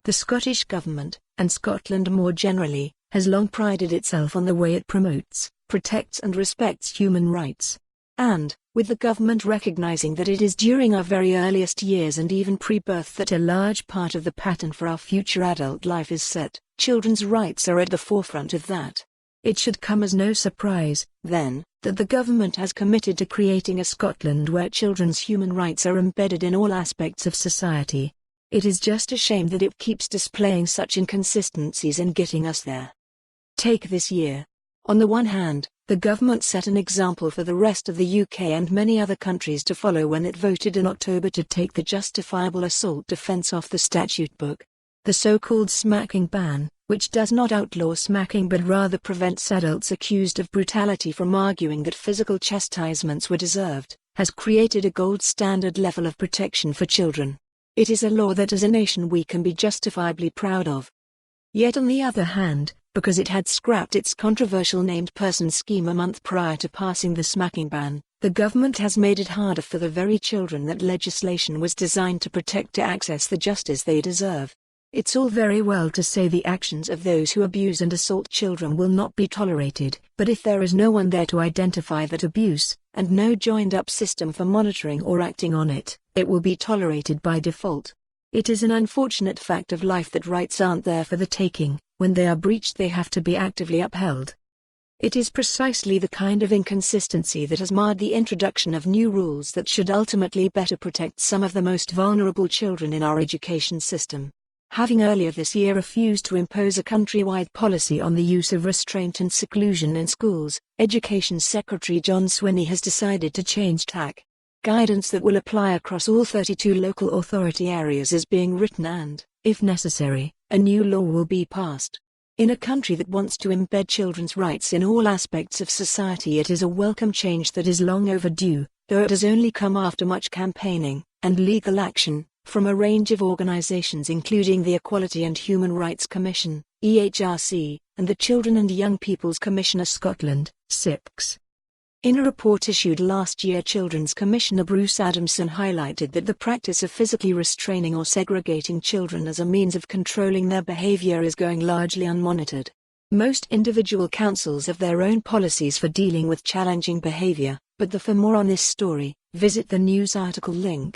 The Scottish Government, and Scotland more generally, has long prided itself on the way it promotes, protects and respects human rights. And, with the government recognizing that it is during our very earliest years and even pre-birth that a large part of the pattern for our future adult life is set, children's rights are at the forefront of that. It should come as no surprise, then, that the government has committed to creating a Scotland where children's human rights are embedded in all aspects of society. It is just a shame that it keeps displaying such inconsistencies in getting us there. Take this year. On the one hand, the government set an example for the rest of the UK and many other countries to follow when it voted in October to take the justifiable assault defence off the statute book. The so-called smacking ban, which does not outlaw smacking but rather prevents adults accused of brutality from arguing that physical chastisements were deserved, has created a gold standard level of protection for children. It is a law that as a nation we can be justifiably proud of. Yet on the other hand, because it had scrapped its controversial named person scheme a month prior to passing the smacking ban, the government has made it harder for the very children that legislation was designed to protect to access the justice they deserve. It's all very well to say the actions of those who abuse and assault children will not be tolerated, but if there is no one there to identify that abuse, and no joined-up system for monitoring or acting on it, it will be tolerated by default. It is an unfortunate fact of life that rights aren't there for the taking. When they are breached they have to be actively upheld. It is precisely the kind of inconsistency that has marred the introduction of new rules that should ultimately better protect some of the most vulnerable children in our education system. Having earlier this year refused to impose a countrywide policy on the use of restraint and seclusion in schools, Education Secretary John Swinney has decided to change tack. Guidance that will apply across all 32 local authority areas is being written and, if necessary, a new law will be passed. In a country that wants to embed children's rights in all aspects of society, it is a welcome change that is long overdue, though it has only come after much campaigning and legal action from a range of organisations including the Equality and Human Rights Commission, EHRC, and the Children and Young People's Commission of Scotland, CYPC. In a report issued last year, Children's Commissioner Bruce Adamson highlighted that the practice of physically restraining or segregating children as a means of controlling their behaviour is going largely unmonitored. Most individual councils have their own policies for dealing with challenging behaviour, but for more on this story, visit the news article link.